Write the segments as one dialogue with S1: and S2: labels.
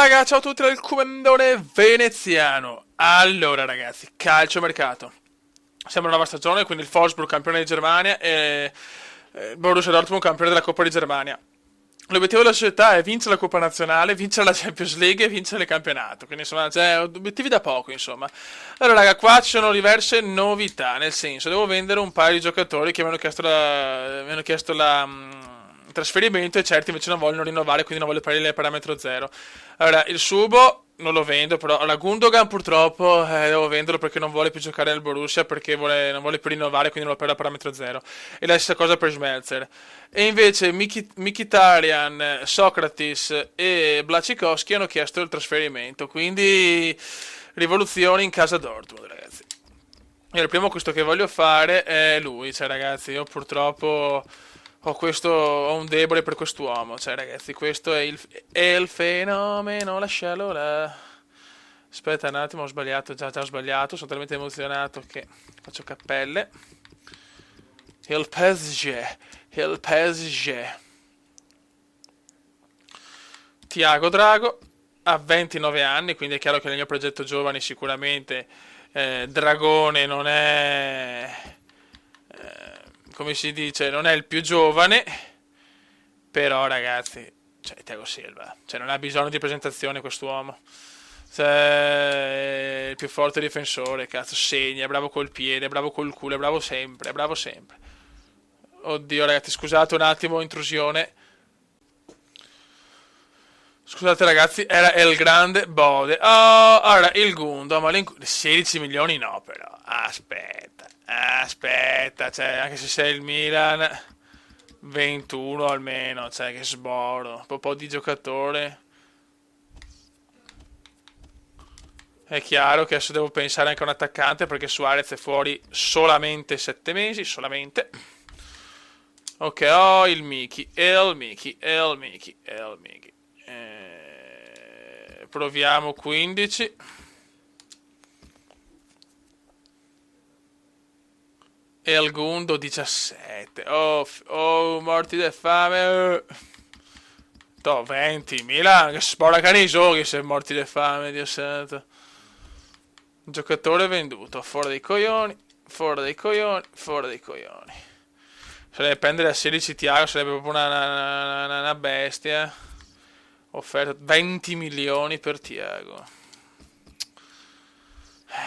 S1: raga, ciao a tutti dal Comandone Veneziano. Allora ragazzi, calciomercato. Siamo una nuova stagione, quindi il Wolfsburg campione di Germania e il Borussia Dortmund campione della Coppa di Germania. L'obiettivo della società è vincere la Coppa Nazionale, vincere la Champions League e vincere il campionato. Quindi insomma, c'è obiettivi da poco, insomma. Allora raga, qua ci sono diverse novità, nel senso, devo vendere un paio di giocatori che mi hanno chiesto il trasferimento e certi invece non vogliono rinnovare, quindi non voglio pagare il parametro zero. Allora, il Subo non lo vendo, però la Gundogan purtroppo devo venderlo perché non vuole più giocare nel Borussia, perché non vuole più rinnovare, quindi non lo paga a parametro zero. E la stessa cosa per Schmelzer. E invece Mkhitaryan, Socrates e Blachikowski hanno chiesto il trasferimento, quindi rivoluzione in casa Dortmund, ragazzi. E il primo acquisto che voglio fare è lui, cioè ragazzi, io purtroppo ho un debole per quest'uomo, cioè ragazzi, questo è il fenomeno, lascialo là. Aspetta un attimo, ho sbagliato, già ho sbagliato, sono talmente emozionato che faccio cappelle. Il PSG, il PSG. Tiago Drago ha 29 anni, quindi è chiaro che nel mio progetto giovani sicuramente Dragone non è, come si dice, non è il più giovane, però ragazzi, cioè Thiago Silva, cioè non ha bisogno di presentazione quest'uomo. Cioè, è il più forte difensore, cazzo, segna, è bravo col piede, è bravo col culo, è bravo sempre, è bravo sempre. Oddio ragazzi, scusate un attimo, intrusione. Scusate ragazzi, era il grande Bode. Oh, ora il Gundo, ma 16 milioni no però. Aspetta, cioè anche se sei il Milan, 21 almeno, cioè che sboro. Un po' di giocatore. È chiaro che adesso devo pensare anche a un attaccante perché Suarez è fuori solamente 7 mesi, solamente. Ok, oh, il Miki. Proviamo 15. E al Gundo 17. Oh, morti di fame. 20. Milan, che spora caniso che sei morti di fame, Dio santo. Giocatore venduto. Fuori dei coglioni. Sarebbe prendere a 16 Thiago, sarebbe proprio una bestia. Offerta 20 milioni per Thiago.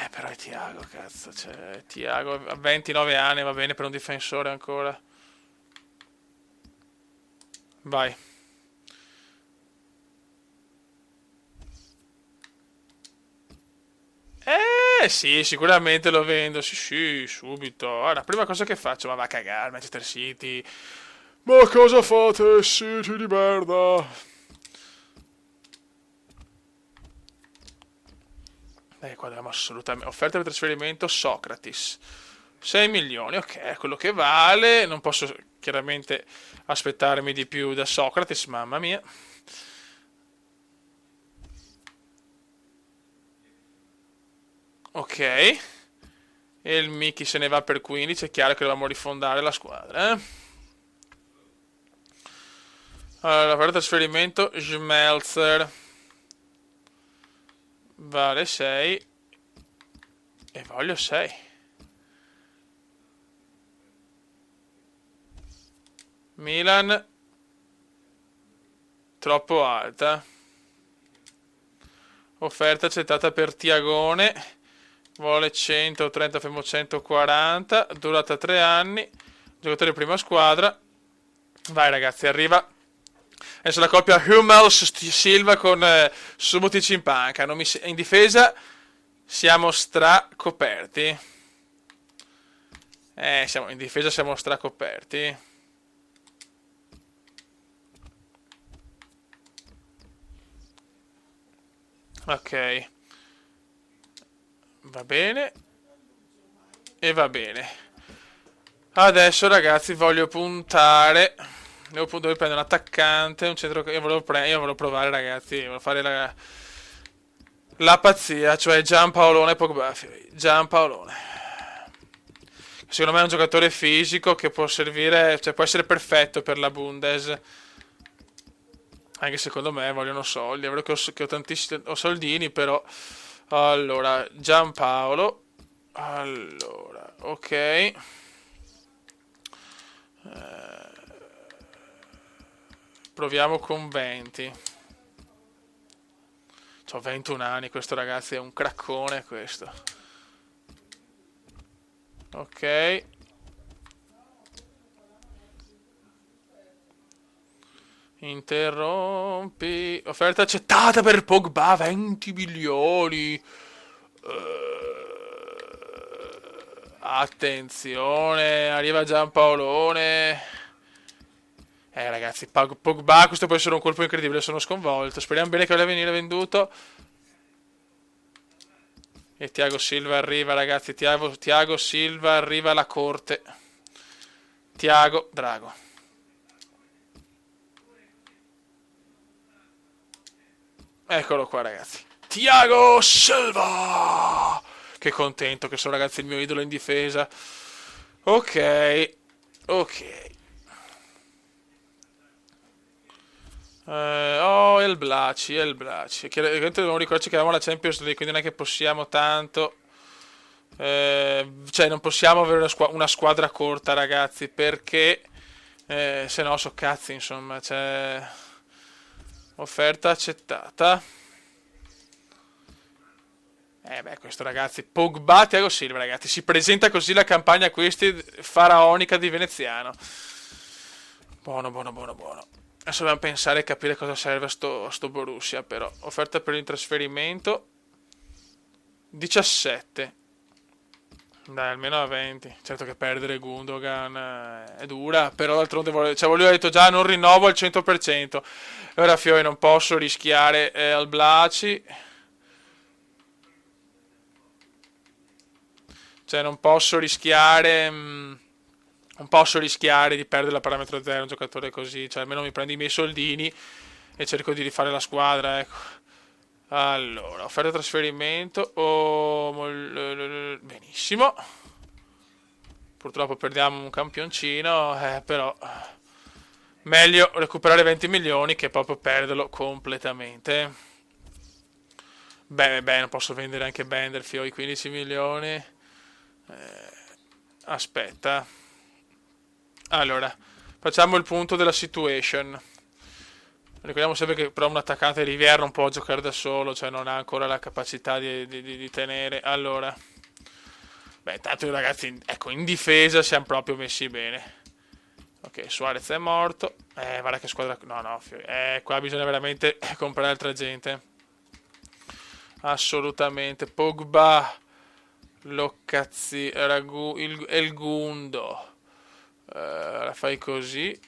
S1: Però è Thiago, cazzo. Cioè, Thiago a 29 anni va bene per un difensore ancora. Vai. Sì, sicuramente lo vendo. Sì, subito. Ora, prima cosa che faccio, ma va a cagare, Manchester City. Ma cosa fate, City di merda? Qua dobbiamo assolutamente. Offerta per trasferimento Socrates. 6 milioni, ok, è quello che vale. Non posso chiaramente aspettarmi di più da Socrates, mamma mia. Ok. E il Miki se ne va per 15, è chiaro che dobbiamo rifondare la squadra, Allora, per il trasferimento Schmelzer vale 6 e voglio 6. Milan troppo alta. Offerta accettata per Tiagone. Vuole 130, fermo 140. Durata 3 anni. Giocatore di prima squadra. Vai ragazzi, arriva. Adesso la coppia Hummels-Silva con Subotic in panca. In difesa siamo stracoperti. In difesa siamo stracoperti. Ok. Va bene. E va bene. Adesso ragazzi voglio puntare. Devo prendere un attaccante, un centro. Io volevo provare ragazzi. Volevo fare la pazzia. Cioè Giampaolone Pogba. Giampaolone. Secondo me è un giocatore fisico che può servire. Cioè può essere perfetto per la Bundes. Anche secondo me vogliono soldi. È vero che ho tantissimi ho soldini, però. Allora, Giampaolo. Allora, ok. Proviamo con 20. C'ho 21 anni, questo ragazzi è un craccone questo. Ok. Interrompi. Offerta accettata per Pogba, 20 milioni. Attenzione, arriva Giampaolone. Ragazzi, Pogba, questo può essere un colpo incredibile, sono sconvolto. Speriamo bene che voglia venire venduto. E Thiago Silva arriva, ragazzi. Thiago Silva arriva alla corte. Thiago Drago. Eccolo qua, ragazzi. Thiago Silva! Che contento che sono, ragazzi, il mio idolo in difesa. Ok. Ok. Oh, El Blaci, El Blaci. Chiaramente dobbiamo ricordarci che avevamo la Champions League, quindi non è che possiamo tanto. Cioè, non possiamo avere una squadra corta, ragazzi, perché se no so cazzi, insomma. Cioè, offerta accettata. Beh, questo ragazzi, Pogba, Thiago Silva, ragazzi, si presenta così la campagna questi faraonica di Veneziano. Buono, buono, buono, buono. Adesso dobbiamo pensare e capire cosa serve a sto Borussia, però. Offerta per il trasferimento 17. Dai, almeno a 20. Certo che perdere Gundogan è dura, però d'altronde volevo detto già non rinnovo al 100%. Ora Fiori non posso rischiare al Blaci. Cioè non posso rischiare non posso rischiare di perdere la parametro 0 un giocatore così, cioè almeno mi prendo i miei soldini e cerco di rifare la squadra, ecco. Allora, offerta trasferimento. Benissimo. Purtroppo perdiamo un campioncino, però meglio recuperare 20 milioni che proprio perderlo completamente. Beh, non posso vendere anche Benderfield i 15 milioni. Aspetta. Allora, facciamo il punto della situation. Ricordiamo sempre che però un attaccante Riviera non può giocare da solo, cioè non ha ancora la capacità di tenere. Allora, beh, tanto ragazzi, ecco, in difesa siamo proprio messi bene. Ok, Suarez è morto. Guarda che squadra. No, qua bisogna veramente comprare altra gente. Assolutamente. Pogba, Loccazzi, El Gundo. La fai così.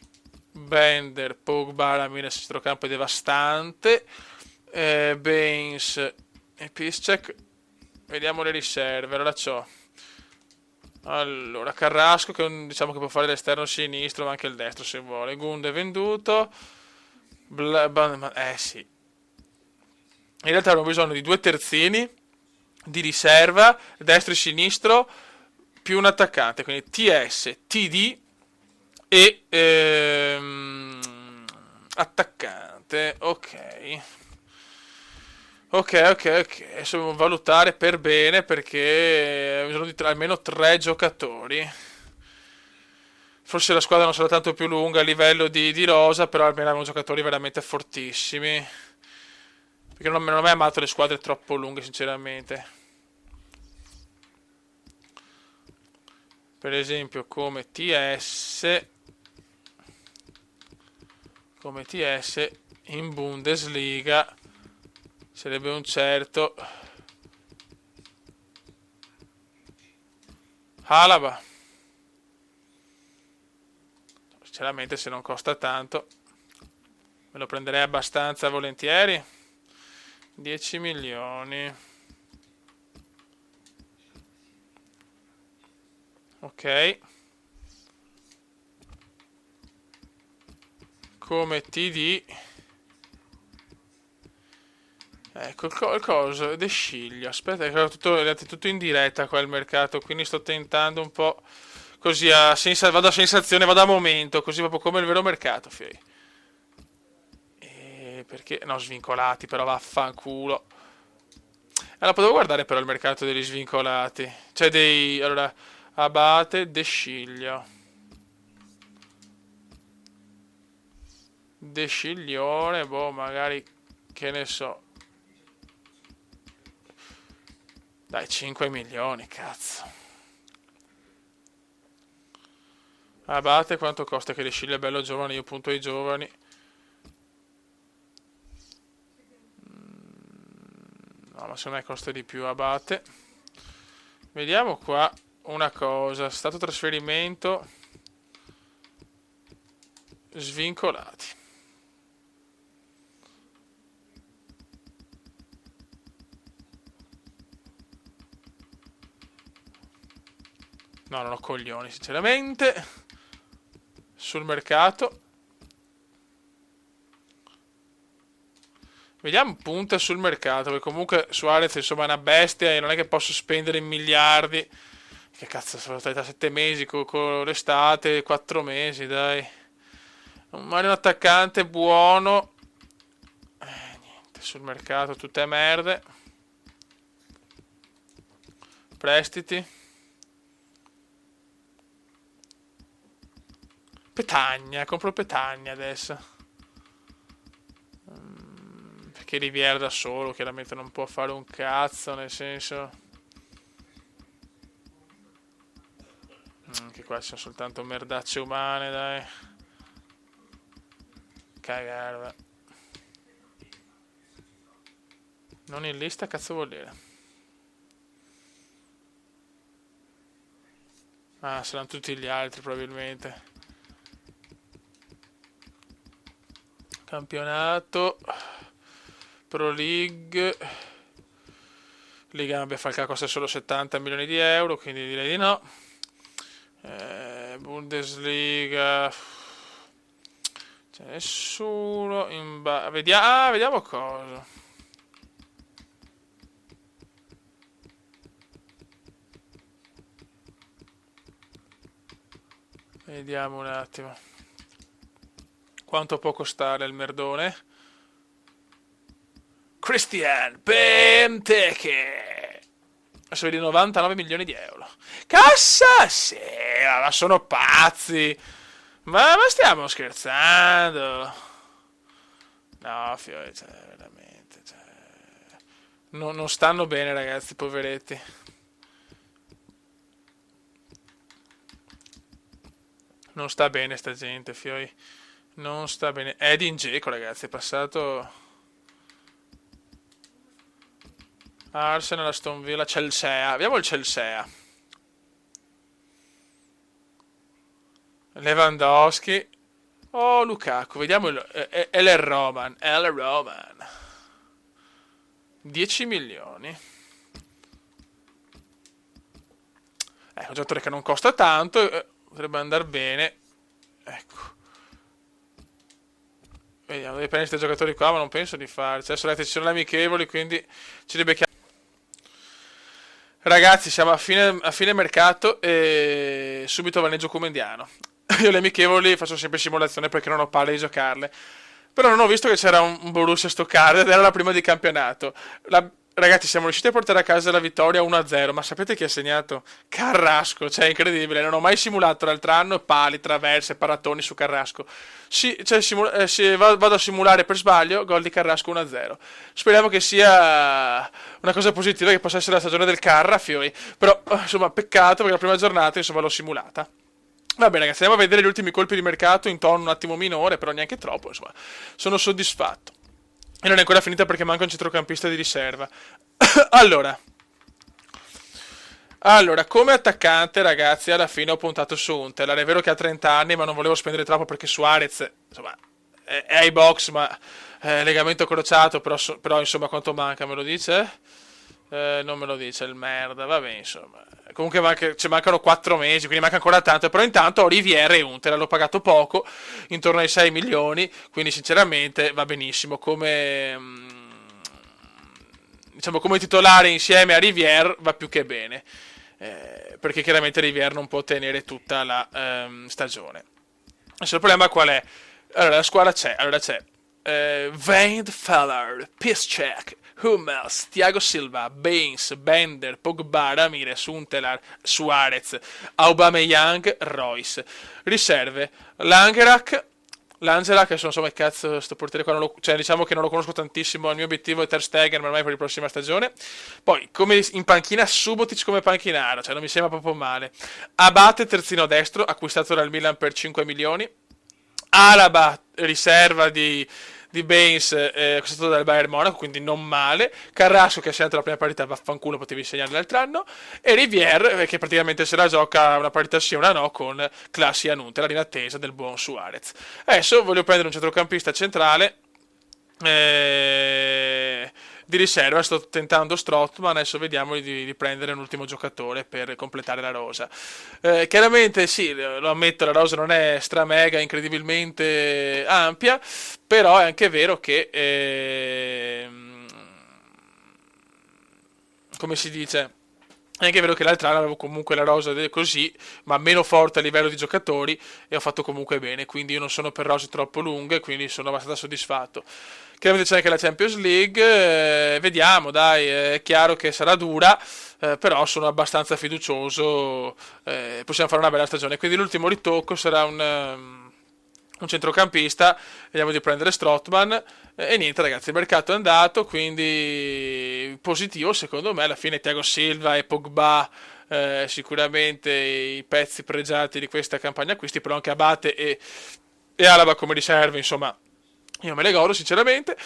S1: Bender, Pogba, la mina centrocampo è devastante. Baines e Piszczek. Vediamo le riserve. Allora, Carrasco diciamo che può fare l'esterno sinistro, ma anche il destro se vuole. Gund è venduto. Sì. In realtà abbiamo bisogno di due terzini di riserva, destro e sinistro, più un attaccante. Quindi TS, TD e attaccante. Ok. Ok. Adesso dobbiamo valutare per bene perché bisogna di almeno 3 giocatori. Forse la squadra non sarà tanto più lunga a livello di rosa, però almeno abbiamo giocatori veramente fortissimi. Perché non ho mai amato le squadre troppo lunghe, sinceramente. Per esempio come TS in Bundesliga sarebbe un certo Alaba. Sinceramente se non costa tanto me lo prenderei abbastanza volentieri. 10 milioni. Ok. Come TD. Ecco il coso, De Sciglio. Aspetta, è tutto in diretta qua il mercato, quindi sto tentando un po' così vado a sensazione, vado a momento, così proprio come il vero mercato, fioi. perché... No, svincolati, però vaffanculo. Allora, potevo guardare però il mercato degli svincolati. Cioè dei... Allora, Abate, De Sciglio. De Sciglione, boh, magari... Che ne so. Dai, 5 milioni, cazzo. Abate, quanto costa? Che De Sciglio è bello giovane, io punto ai giovani. No, ma secondo me costa di più Abate. Vediamo qua una cosa. Stato trasferimento. Svincolati. No, non ho coglioni, sinceramente. Sul mercato. Vediamo punte sul mercato, perché comunque Suarez insomma è una bestia e non è che posso spendere miliardi. Che cazzo, sono stati da 7 mesi con l'estate, 4 mesi, dai. Un Mario attaccante buono. Niente, sul mercato tutte merde. Prestiti. Petagna, compro Petagna adesso. Perché Riviera da solo chiaramente non può fare un cazzo, nel senso... Che qua ci sono soltanto merdacce umane, dai. Cagare, va. Non in lista, cazzo vuol dire? Ah, saranno tutti gli altri probabilmente. Campionato. Pro League. Liga Falcao costa solo 70 milioni di euro, quindi direi di no. Bundesliga. C'è nessuno. Vediamo cosa. Vediamo un attimo. Quanto può costare il merdone? Christian Benteke. Adesso vedi 99 milioni di euro. Cassa! Sì, ma sono pazzi. Ma stiamo scherzando? No, fiori, cioè, veramente. Cioè... non stanno bene, ragazzi, poveretti. Non sta bene sta gente, fioi. Non sta bene. Edin Dzeko, ragazzi, è passato... Arsenal, Aston Villa, Chelsea. Vediamo il Chelsea. Lewandowski. Oh, Lukaku. Vediamo El Roman. El Roman. 10 milioni. Un giocatore che non costa tanto. Potrebbe andare bene. Ecco. Vediamo, devi prendere questi giocatori qua, ma non penso di farci. Adesso ragazzi, ci sono le amichevoli, quindi ci ribecchiamo. Ragazzi, siamo a fine mercato e subito vanneggio Comendiano. Io le amichevoli faccio sempre simulazione perché non ho palle di giocarle. Però non ho visto che c'era un Borussia Stoccarda ed era la prima di campionato. Ragazzi, siamo riusciti a portare a casa la vittoria 1-0, ma sapete chi ha segnato? Carrasco, cioè incredibile, non ho mai simulato l'altro anno pali, traverse, paratoni su Carrasco. Sì, cioè, vado a simulare per sbaglio, gol di Carrasco 1-0. Speriamo che sia una cosa positiva, che possa essere la stagione del Carra, fiori. Però, insomma, peccato perché la prima giornata, insomma, l'ho simulata. Va bene ragazzi, andiamo a vedere gli ultimi colpi di mercato in tono un attimo minore, però neanche troppo, insomma, sono soddisfatto. E non è ancora finita perché manca un centrocampista di riserva. Allora, come attaccante, ragazzi, alla fine ho puntato su Huntelaar. È vero che ha 30 anni, ma non volevo spendere troppo perché Suarez, insomma, è ai box, ma legamento crociato, però insomma, quanto manca, me lo dice? Non me lo dice il merda, vabbè, insomma. Comunque ci mancano 4 mesi, quindi manca ancora tanto. Però intanto Olivier e Huntelaar l'ho pagato poco, intorno ai 6 milioni. Quindi sinceramente va benissimo. Diciamo come titolare insieme a Rivière va più che bene. Perché chiaramente Rivière non può tenere tutta la stagione. Adesso il problema qual è? Allora la squadra c'è. Allora c'è Feller, Piszczek, Hummels, Thiago Silva, Baines, Bender, Pogba, Ramirez, Huntelaar, Suarez, Aubameyang, Royce. Riserve, Langerak, adesso non so mai cazzo sto portiere qua, cioè diciamo che non lo conosco tantissimo, il mio obiettivo è Ter Stegen, ma ormai per la prossima stagione. Poi, come in panchina, Subotic come panchinaro, cioè non mi sembra proprio male. Abate, terzino destro, acquistato dal Milan per 5 milioni. Alaba, riserva di Baines, acquistato dal Bayern Monaco, quindi non male. Carrasco, che ha segnato la prima partita, vaffanculo, potevi segnare l'altro anno. E Rivière, che praticamente se la gioca una partita sì una no, con Classi Anunte, in attesa del buon Suarez. Adesso voglio prendere un centrocampista centrale di riserva. Sto tentando Strootman, adesso vediamo di prendere un ultimo giocatore per completare la rosa. Chiaramente sì, lo ammetto, la rosa non è stra mega incredibilmente ampia, però è anche vero che come si dice, è anche vero che l'altro anno avevo comunque la rosa così, ma meno forte a livello di giocatori, e ho fatto comunque bene, quindi io non sono per rose troppo lunghe, quindi sono abbastanza soddisfatto. Chiaramente c'è anche la Champions League, vediamo, dai, è chiaro che sarà dura, però sono abbastanza fiducioso, possiamo fare una bella stagione. Quindi l'ultimo ritocco sarà un centrocampista, vediamo di prendere Strootman, e niente ragazzi, il mercato è andato, quindi positivo secondo me. Alla fine Thiago Silva e Pogba, sicuramente i pezzi pregiati di questa campagna acquisti, però anche Abate e Alaba come riserve, insomma io me le godo sinceramente.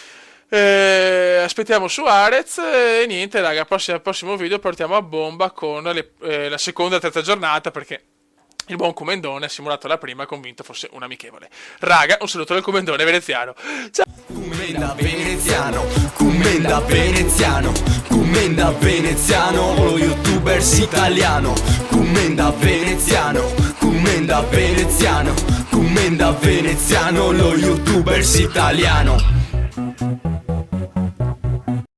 S1: Aspettiamo Suarez e niente raga, prossimo video partiamo a bomba con la seconda e terza giornata, perché il buon Comendone ha simulato la prima, convinto fosse un amichevole. Raga, un saluto dal Comendone veneziano. Ciao!
S2: Commenda veneziano, commenda veneziano, commenda veneziano, lo youtubers italiano. Commenda veneziano, commenda veneziano, commenda veneziano, lo youtubers italiano.